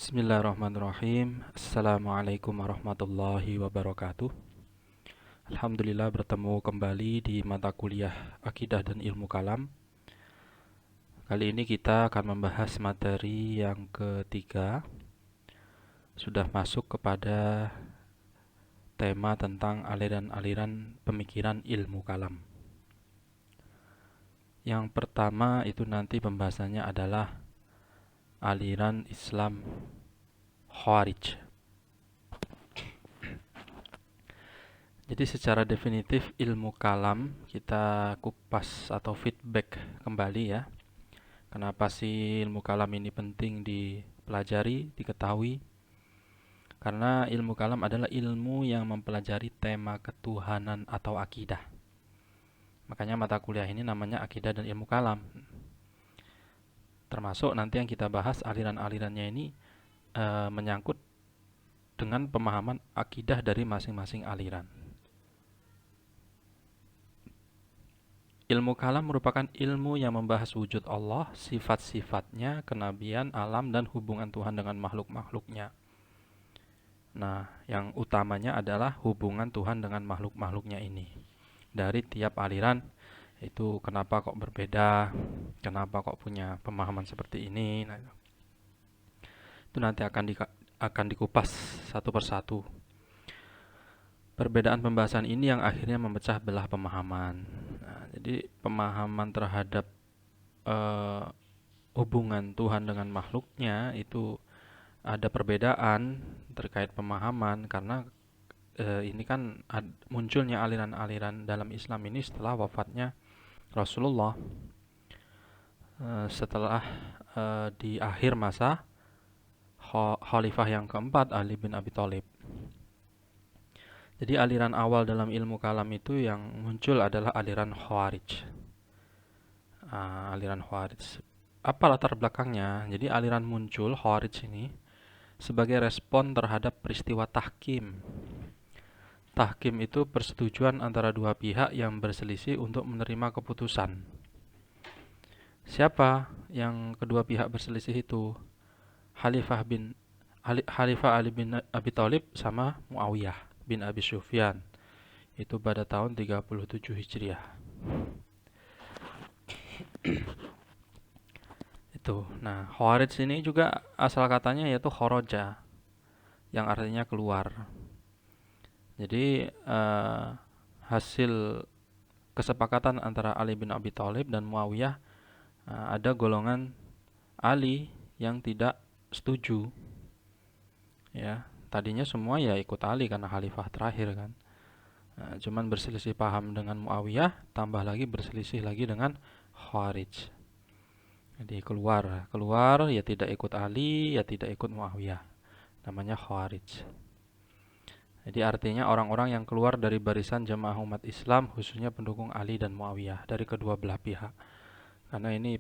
Bismillahirrahmanirrahim. Assalamualaikum warahmatullahi wabarakatuh. Alhamdulillah bertemu kembali di mata kuliah Akidah dan Ilmu Kalam. Kali ini kita akan membahas materi yang ketiga. Sudah masuk kepada tema tentang aliran-aliran pemikiran ilmu kalam. Yang pertama itu nanti pembahasannya adalah aliran Islam Khawarij. Jadi secara definitif ilmu kalam kita kupas atau feedback kembali ya. Kenapa sih ilmu kalam ini penting dipelajari, diketahui? Karena ilmu kalam adalah ilmu yang mempelajari tema ketuhanan atau akidah. Makanya mata kuliah ini namanya akidah dan ilmu kalam. Termasuk nanti yang kita bahas aliran-alirannya ini menyangkut dengan pemahaman akidah dari masing-masing aliran. Ilmu kalam merupakan ilmu yang membahas wujud Allah, sifat-sifatnya, kenabian, alam, dan hubungan Tuhan dengan makhluk-makhluknya. Nah, yang utamanya adalah hubungan Tuhan dengan makhluk-makhluknya ini. Dari tiap aliran, itu kenapa kok berbeda, kenapa kok punya pemahaman seperti ini. Nah, itu nanti akan dikupas satu persatu. Perbedaan pembahasan ini yang akhirnya memecah belah pemahaman. Nah, jadi pemahaman terhadap hubungan Tuhan dengan makhluknya itu ada perbedaan terkait pemahaman karena ini kan munculnya aliran-aliran dalam Islam ini setelah wafatnya Rasulullah, setelah di akhir masa Khalifah yang keempat Ali bin Abi Thalib. Jadi aliran awal dalam ilmu kalam itu yang muncul adalah aliran Khawarij. Aliran Khawarij. Apa latar belakangnya? Jadi aliran muncul Khawarij ini sebagai respon terhadap peristiwa tahkim. Tahkim itu persetujuan antara dua pihak yang berselisih untuk menerima keputusan. Siapa yang kedua pihak berselisih itu? Khalifah Ali bin Abi Thalib sama Muawiyah bin Abi Sufyan. Itu pada tahun 37 Hijriah. Itu. Nah, Khawarij ini juga asal katanya yaitu kharaja, yang artinya keluar. Jadi hasil kesepakatan antara Ali bin Abi Thalib dan Muawiyah, ada golongan Ali yang tidak setuju. Ya, tadinya semua ya ikut Ali karena khalifah terakhir kan. Cuman berselisih paham dengan Muawiyah, tambah lagi berselisih lagi dengan Khawarij. Jadi keluar ya tidak ikut Ali, ya tidak ikut Muawiyah. Namanya Khawarij. Jadi artinya orang-orang yang keluar dari barisan jamaah umat Islam, khususnya pendukung Ali dan Muawiyah dari kedua belah pihak. Karena ini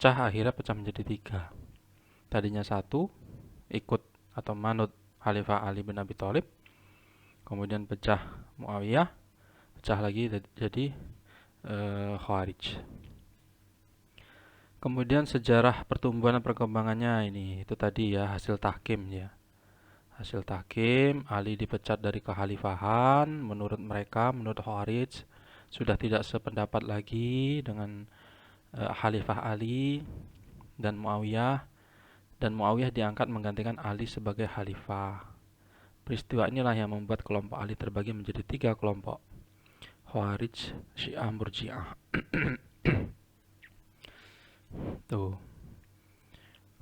akhirnya pecah menjadi tiga. Tadinya satu, ikut atau manut Khalifah Ali bin Abi Thalib. Kemudian pecah Muawiyah, pecah lagi jadi Khawarij. Kemudian sejarah pertumbuhan dan perkembangannya ini, itu tadi ya hasil tahkim ya. Hasil tahkim, Ali dipecat dari kekhalifahan. Menurut mereka, menurut Khawarij, sudah tidak sependapat lagi dengan Khalifah Ali dan Muawiyah. Dan Muawiyah diangkat menggantikan Ali sebagai khalifah. Peristiwa inilah yang membuat kelompok Ali terbagi menjadi tiga kelompok. Khawarij, Syiah, Murji'ah. Tuh.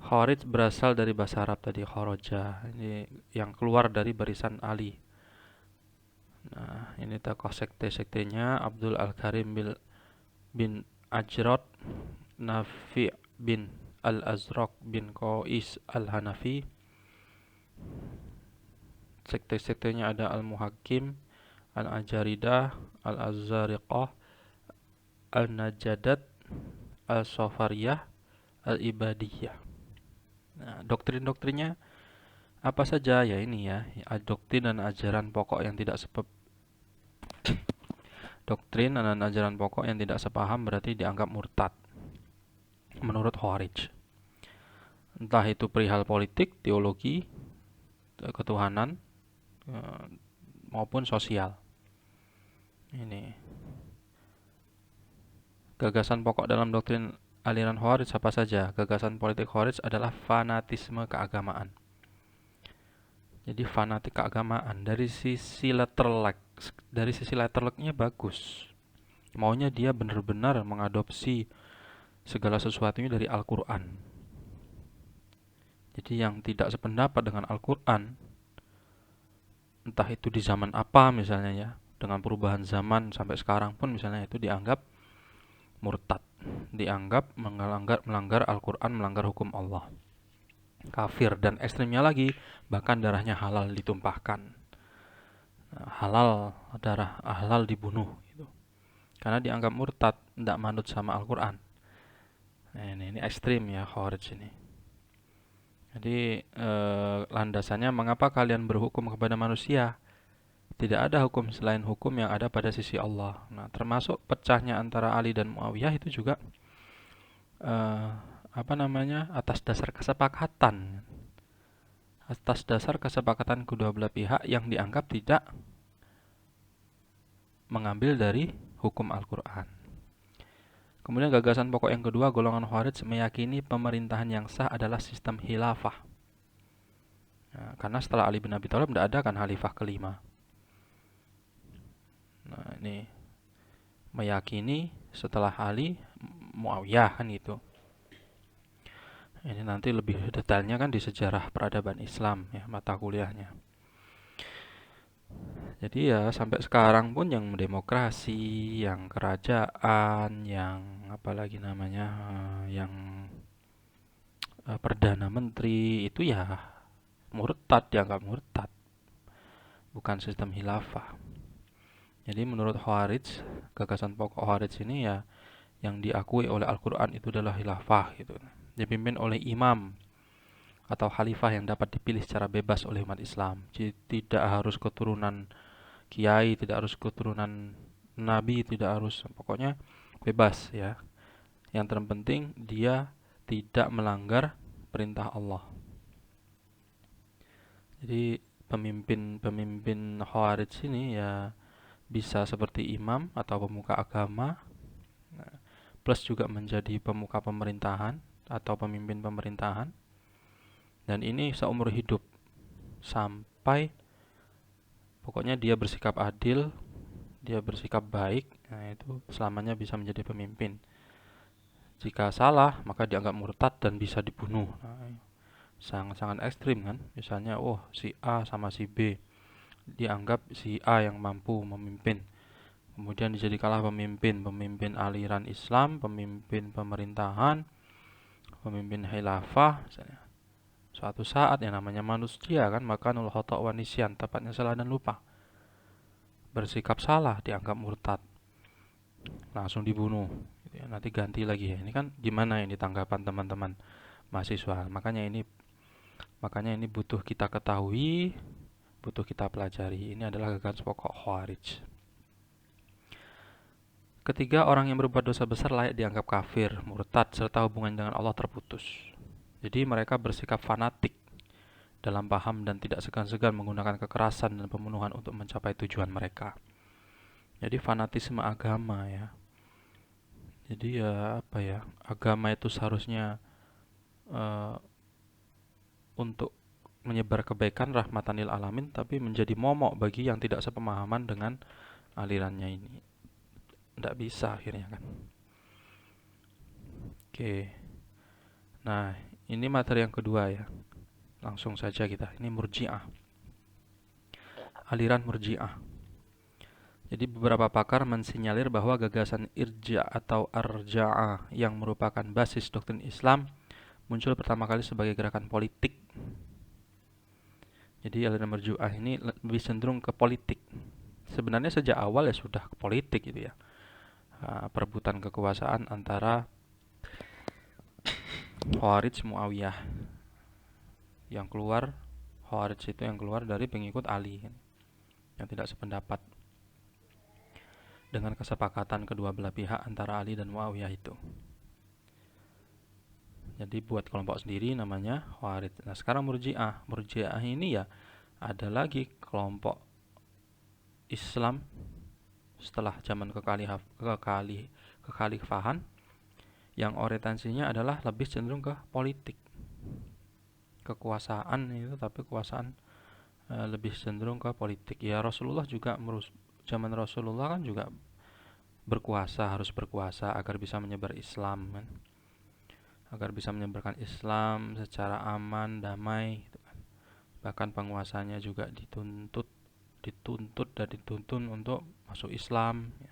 Khawarij berasal dari bahasa Arab tadi, kharaja. Ini yang keluar dari barisan Ali. Nah, ini tokoh sekte-sektenya Abdul Al-Karim bin Ajrad, Nafi' bin Al-Azraq bin Qais Al-Hanafi. Sekte-sektenya ada Al-Muhakkim, Al-Ajaridah, Al-Azzariqah, Al-Najadat, Al-Safariyah, Al-Ibadiyah. Nah, doktrin-doktrinnya apa saja ya ini ya, doktrin dan ajaran pokok yang tidak doktrin dan ajaran pokok yang tidak sepaham berarti dianggap murtad menurut Khawarij. entah itu perihal politik, teologi, ketuhanan, maupun sosial. Ini gagasan pokok dalam doktrin aliran Khawarij apa saja? Gagasan politik Khawarij adalah fanatisme keagamaan. Jadi fanatik keagamaan dari sisi letterleknya bagus. Maunya dia benar-benar mengadopsi segala sesuatunya dari Al-Quran. Jadi yang tidak sependapat dengan Al-Quran, entah itu di zaman apa misalnya ya, dengan perubahan zaman sampai sekarang pun misalnya, itu dianggap murtad, dianggap melanggar Al-Quran, melanggar hukum Allah, kafir. Dan ekstrimnya lagi, bahkan darahnya halal ditumpahkan, halal dibunuh gitu. Karena dianggap murtad, tidak manut sama Al-Quran. Nah, ini ekstrim ya Khawarij ini. Jadi landasannya, mengapa kalian berhukum kepada manusia? Tidak ada hukum selain hukum yang ada pada sisi Allah. Nah, termasuk pecahnya antara Ali dan Muawiyah itu juga atas dasar kesepakatan. Atas dasar kesepakatan kedua belah pihak yang dianggap tidak mengambil dari hukum Al-Quran. Kemudian gagasan pokok yang kedua, golongan Khawarij meyakini pemerintahan yang sah adalah sistem khilafah. Nah, karena setelah Ali bin Abi Thalib tidak ada kan khalifah kelima. Nah, ini meyakini setelah Ali Muawiyah kan gitu. Ini nanti lebih detailnya kan di sejarah peradaban Islam ya, mata kuliahnya. Jadi ya sampai sekarang pun yang demokrasi, yang kerajaan, yang apalagi namanya, yang perdana menteri itu ya murtad, dianggap murtad, bukan sistem khilafah. Jadi menurut Khawarij, gagasan pokok Khawarij ini ya yang diakui oleh Al-Quran itu adalah khilafah gitu. Dipimpin oleh imam atau khalifah yang dapat dipilih secara bebas oleh umat Islam. Jadi tidak harus keturunan kiai, tidak harus keturunan nabi, tidak harus, pokoknya bebas ya. Yang terpenting dia tidak melanggar perintah Allah. Jadi pemimpin Khawarij ini ya bisa seperti imam atau pemuka agama, plus juga menjadi pemuka pemerintahan atau pemimpin pemerintahan. Dan ini seumur hidup sampai pokoknya dia bersikap adil, dia bersikap baik, nah itu selamanya bisa menjadi pemimpin. Jika salah, maka dianggap murtad dan bisa dibunuh. Nah, sangat-sangat ekstrim kan. Misalnya, si A sama si B, dianggap si A yang mampu memimpin. Kemudian dijadikanlah pemimpin aliran Islam, pemimpin pemerintahan, pemimpin khilafah misalnya. Suatu saat yang namanya manusia kan, makanul khata' wa nisyan, tepatnya salah dan lupa. Bersikap salah dianggap murtad, langsung dibunuh. Nanti ganti lagi ya. Ini kan gimana ini tanggapan teman-teman mahasiswa? Makanya ini butuh kita ketahui, butuh kita pelajari. Ini adalah gagasan pokok Khawarij. Ketiga, orang yang berbuat dosa besar layak dianggap kafir, murtad, serta hubungan dengan Allah terputus. Jadi mereka bersikap fanatik dalam paham dan tidak segan-segan menggunakan kekerasan dan pembunuhan untuk mencapai tujuan mereka. Jadi fanatisme agama ya. Jadi ya agama itu seharusnya untuk menyebar kebaikan, rahmatan lil alamin, tapi menjadi momok bagi yang tidak sepemahaman dengan alirannya ini. Tidak bisa akhirnya kan. Oke. Nah, ini materi yang kedua ya. Langsung saja kita. Ini Murji'ah. Aliran Murji'ah. Jadi beberapa pakar mensinyalir bahwa gagasan irja' atau arja'ah yang merupakan basis doktrin Islam muncul pertama kali sebagai gerakan politik. Jadi aliran Murji'ah ini lebih cenderung ke politik. Sebenarnya sejak awal ya sudah ke politik gitu ya. Perebutan kekuasaan antara Khawarij Muawiyah. Yang keluar, Khawarij itu yang keluar dari pengikut Ali yang tidak sependapat dengan kesepakatan kedua belah pihak antara Ali dan Muawiyah itu. Jadi buat kelompok sendiri namanya Khawarij. Nah, sekarang Murji'ah. Murji'ah ini ya ada lagi kelompok Islam setelah zaman kekhalifahan yang orientasinya adalah lebih cenderung ke politik, kekuasaan itu, tapi kekuasaan lebih cenderung ke politik. Ya Rasulullah juga zaman Rasulullah kan juga berkuasa, harus berkuasa agar bisa menyebar Islam kan. Agar bisa menyebarkan Islam secara aman, damai gitu kan. Bahkan penguasanya juga dituntut dan dituntun untuk masuk Islam ya.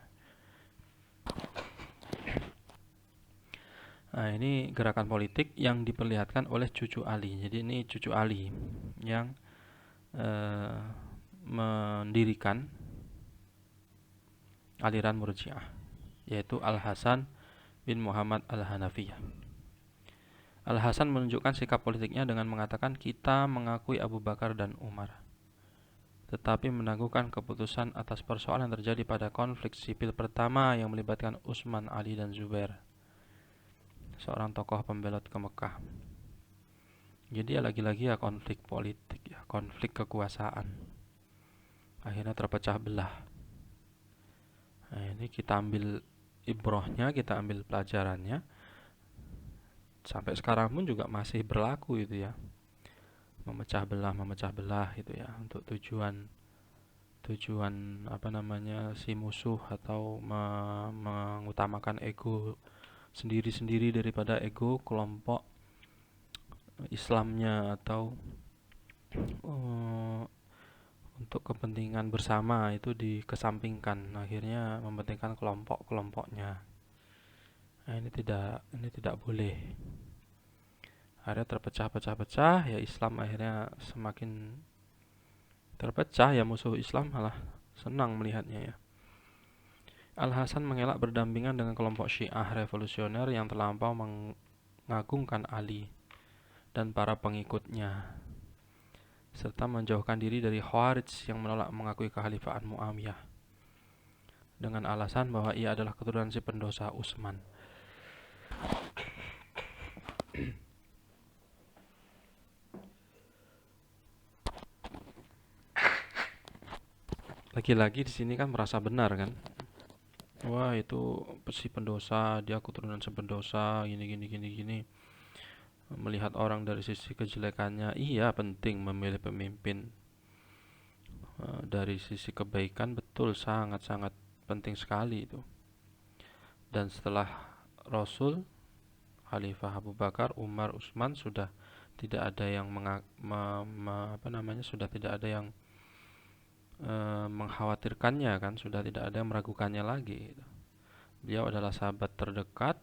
Nah, ini gerakan politik yang diperlihatkan oleh cucu Ali. Jadi ini cucu Ali yang mendirikan aliran Murji'ah, yaitu Al-Hasan bin Muhammad Al-Hanafiyah. Al-Hasan menunjukkan sikap politiknya dengan mengatakan kita mengakui Abu Bakar dan Umar, tetapi menangguhkan keputusan atas persoalan yang terjadi pada konflik sipil pertama yang melibatkan Utsman, Ali, dan Zubair, seorang tokoh pembelot ke Mekah. Jadi ya lagi-lagi ya konflik politik ya, konflik kekuasaan. Akhirnya terpecah belah. Nah, ini kita ambil ibrohnya, kita ambil pelajarannya. Sampai sekarang pun juga masih berlaku itu ya. Memecah belah itu ya, untuk tujuan si musuh, atau mengutamakan ego sendiri-sendiri daripada ego kelompok Islamnya, atau untuk kepentingan bersama itu dikesampingkan, akhirnya mementingkan kelompok-kelompoknya. Nah, ini tidak boleh. Akhirnya terpecah-pecah-pecah ya, Islam akhirnya semakin terpecah ya, musuh Islam malah senang melihatnya ya. Al-Hasan mengelak berdampingan dengan kelompok Syiah revolusioner yang terlampau mengagungkan Ali dan para pengikutnya, serta menjauhkan diri dari Khawarij yang menolak mengakui kekhalifahan Muawiyah dengan alasan bahwa ia adalah keturunan si pendosa Utsman. Lagi-lagi di sini kan merasa benar kan? Wah, itu si pendosa, dia keturunan si pendosa, gini. Melihat orang dari sisi kejelekannya, iya penting memilih pemimpin. Dari sisi kebaikan betul, sangat-sangat penting sekali itu. Dan setelah Rasul, Khalifah Abu Bakar, Umar, Utsman sudah tidak ada yang sudah tidak ada yang mengkhawatirkannya kan, sudah tidak ada yang meragukannya lagi gitu. Beliau adalah sahabat terdekat,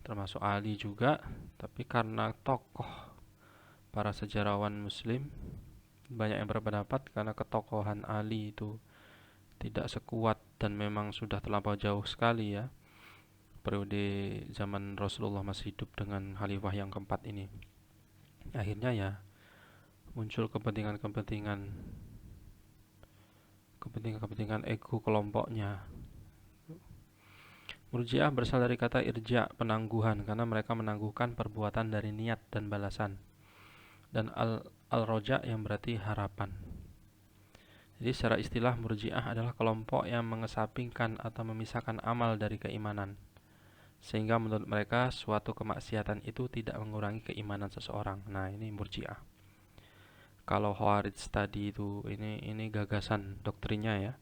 termasuk Ali juga, tapi karena tokoh para sejarawan muslim banyak yang berpendapat karena ketokohan Ali itu tidak sekuat dan memang sudah terlampau jauh sekali ya, periode zaman Rasulullah masih hidup dengan khalifah yang keempat ini. Akhirnya ya muncul kepentingan ego kelompoknya. Murji'ah berasal dari kata irja, penangguhan, karena mereka menangguhkan perbuatan dari niat dan balasan. Dan al-roja yang berarti harapan. Jadi secara istilah Murji'ah adalah kelompok yang mengesampingkan atau memisahkan amal dari keimanan, sehingga menurut mereka suatu kemaksiatan itu tidak mengurangi keimanan seseorang. Nah, ini Murji'ah. Kalau Khawarij tadi itu ini gagasan doktrinnya ya.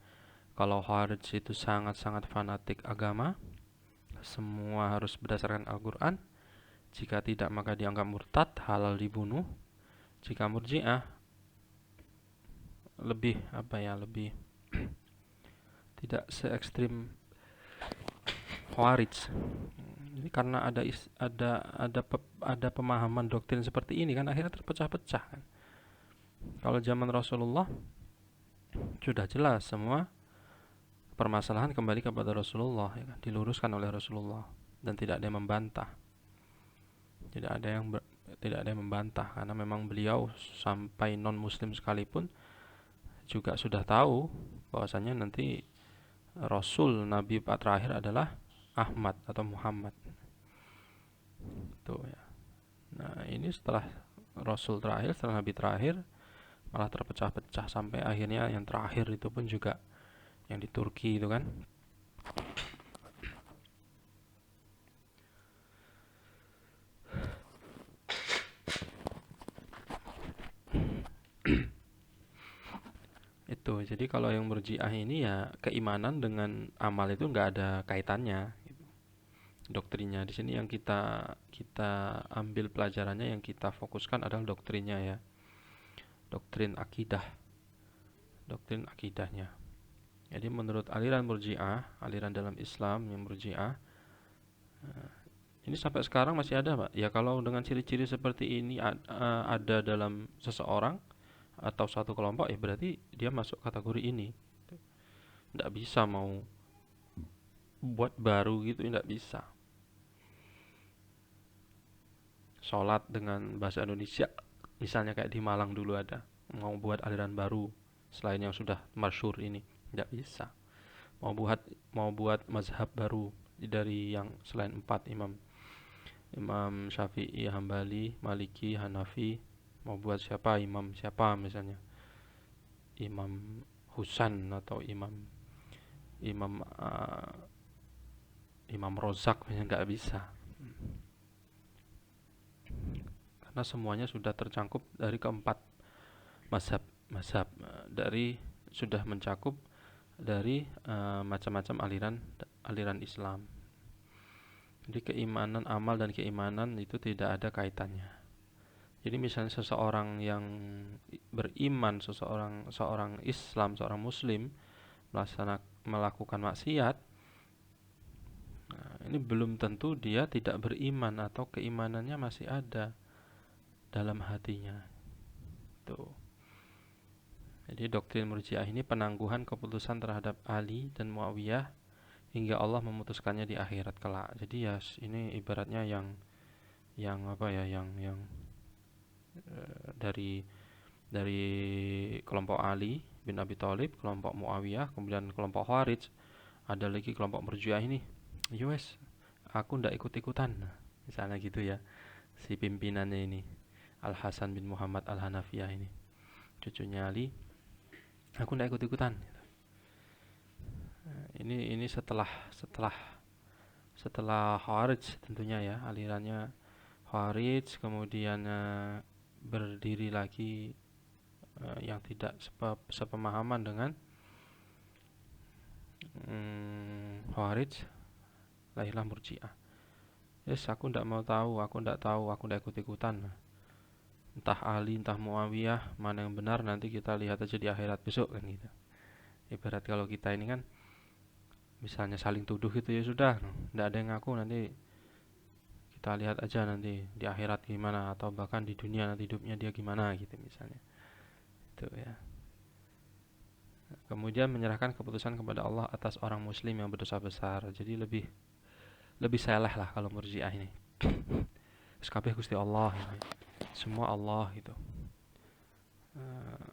Kalau Khawarij itu sangat-sangat fanatik agama, semua harus berdasarkan Al-Quran. Jika tidak maka dianggap murtad, halal dibunuh. Jika Murji'ah lebih tidak se-ekstrim Khawarij. Ini karena ada pemahaman doktrin seperti ini kan, akhirnya terpecah-pecah kan. Kalau zaman Rasulullah sudah jelas semua permasalahan kembali kepada Rasulullah ya kan? Diluruskan oleh Rasulullah dan tidak ada yang membantah. Tidak ada yang membantah karena memang beliau sampai non muslim sekalipun juga sudah tahu bahwasanya nanti Rasul Nabi terakhir adalah Ahmad atau Muhammad. itu ya. Nah, ini setelah Rasul terakhir, setelah Nabi terakhir, malah terpecah-pecah sampai akhirnya yang terakhir itu pun juga yang di Turki itu kan. Itu. Jadi kalau yang Murji'ah ini ya keimanan dengan amal itu nggak ada kaitannya. Doktrinnya di sini yang kita kita ambil pelajarannya, yang kita fokuskan adalah doktrinnya ya. Doktrin akidah, doktrin akidahnya. Jadi menurut aliran Murji'ah, aliran dalam Islam yang Murji'ah, ini sampai sekarang masih ada, Pak. Ya kalau dengan ciri-ciri seperti ini ada dalam seseorang atau satu kelompok, ya berarti dia masuk kategori ini. Nggak bisa mau buat baru gitu, nggak bisa. Sholat dengan bahasa Indonesia, misalnya kayak di Malang dulu ada, mau buat aliran baru selain yang sudah masyhur ini, nggak bisa. Mau buat mazhab baru dari yang selain empat imam, Imam Syafi'i, Hambali, Maliki, Hanafi, mau buat siapa, imam siapa misalnya, Imam Husan atau imam imam Imam Rozak misalnya, nggak bisa. Karena semuanya sudah tercangkup dari keempat mazhab mazhab dari sudah mencakup dari macam-macam aliran aliran Islam. Jadi keimanan, amal dan keimanan itu tidak ada kaitannya. Jadi misalnya seseorang yang beriman, seorang Islam, seorang Muslim melakukan maksiat, nah, ini belum tentu dia tidak beriman atau keimanannya masih ada dalam hatinya. Tuh. Jadi doktrin Murji'ah ini penangguhan keputusan terhadap Ali dan Muawiyah hingga Allah memutuskannya di akhirat kelak. Jadi ya ini ibaratnya yang apa ya, yang dari dari kelompok Ali bin Abi Thalib, kelompok Muawiyah, kemudian kelompok Khawarij, ada lagi kelompok Murji'ah ini. Yowes, aku ndak ikut-ikutan. Misalnya gitu ya. Si pimpinannya ini, Al Hasan bin Muhammad Al Hanafiyah ini, cucunya Ali, aku ndak ikut-ikutan. Ini setelah setelah setelah Khawarij tentunya ya, alirannya Khawarij, kemudian berdiri lagi yang tidak sepemahaman dengan Khawarij, lahirlah Murji'ah. Yes, aku ndak mau tahu, aku ndak ikut-ikutan. Entah Ali, entah Muawiyah, mana yang benar nanti kita lihat aja di akhirat besok kan gitu. Ibarat kalau kita ini kan misalnya saling tuduh gitu, ya sudah, ndak ada yang ngaku, nanti kita lihat aja nanti di akhirat gimana, atau bahkan di dunia nanti hidupnya dia gimana gitu misalnya. Itu ya. Kemudian menyerahkan keputusan kepada Allah atas orang muslim yang berdosa besar. Jadi lebih lebih seleh lah kalau Murji'ah ini. Sekabeh Gusti Allah ini. Semua Allah gitu.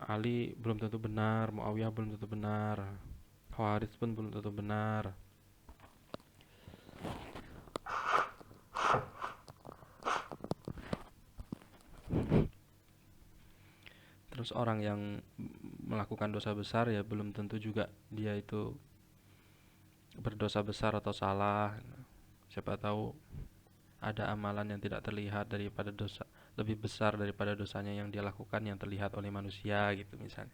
Ali belum tentu benar, Muawiyah belum tentu benar, Khawarij pun belum tentu benar. Terus orang yang melakukan dosa besar ya belum tentu juga dia itu berdosa besar atau salah. Siapa tahu ada amalan yang tidak terlihat daripada dosa, lebih besar daripada dosanya yang dia lakukan yang terlihat oleh manusia gitu misalnya.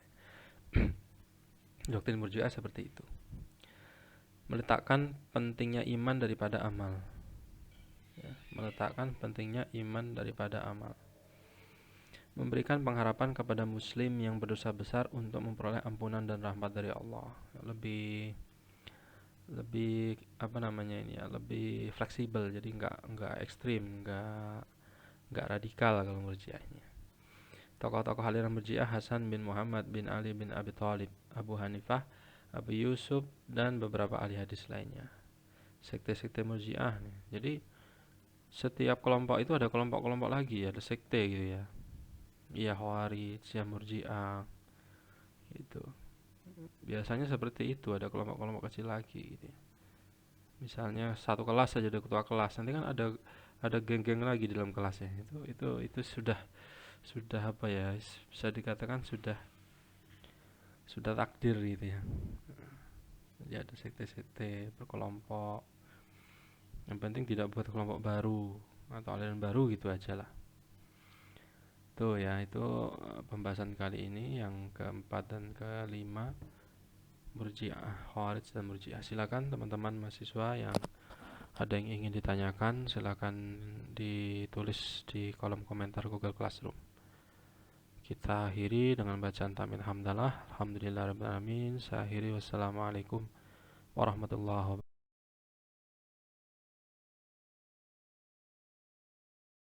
Doktrin Murji'ah seperti itu. Meletakkan pentingnya iman daripada amal. Ya, meletakkan pentingnya iman daripada amal. Memberikan pengharapan kepada muslim yang berdosa besar untuk memperoleh ampunan dan rahmat dari Allah. Lebih lebih apa namanya ini ya, lebih fleksibel, jadi nggak ekstrim, nggak radikal kalau Murji'ah ini. Tokoh-tokoh aliran Murji'ah: Hasan bin Muhammad bin Ali bin Abi Thalib, Abu Hanifah, Abu Yusuf, dan beberapa ahli hadis lainnya. Sekte-sekte Murji'ah nih. Jadi setiap kelompok itu ada kelompok-kelompok lagi, ada sekte gitu ya. Iya, Khawarij, ya Murji'ah gitu. Biasanya seperti itu, ada kelompok-kelompok kecil lagi gitu ya. Misalnya satu kelas saja ada ketua kelas, nanti kan ada geng-geng lagi di dalam kelasnya. Itu sudah apa ya, bisa dikatakan sudah takdir gitu ya. Jadi ada sekte-sekte berkelompok. Yang penting tidak buat kelompok baru atau aliran baru gitu aja lah. Tuh ya, itu pembahasan kali ini yang keempat dan kelima, Murji'ah, Khawarij dan Murji'ah. Silakan teman-teman mahasiswa yang ada yang ingin ditanyakan, silakan ditulis di kolom komentar Google Classroom. Kita akhiri dengan bacaan Tamil Hamdalah. Alhamdulillahirabbil alamin. Saya akhiri, wassalamualaikum warahmatullahi wabarakatuh.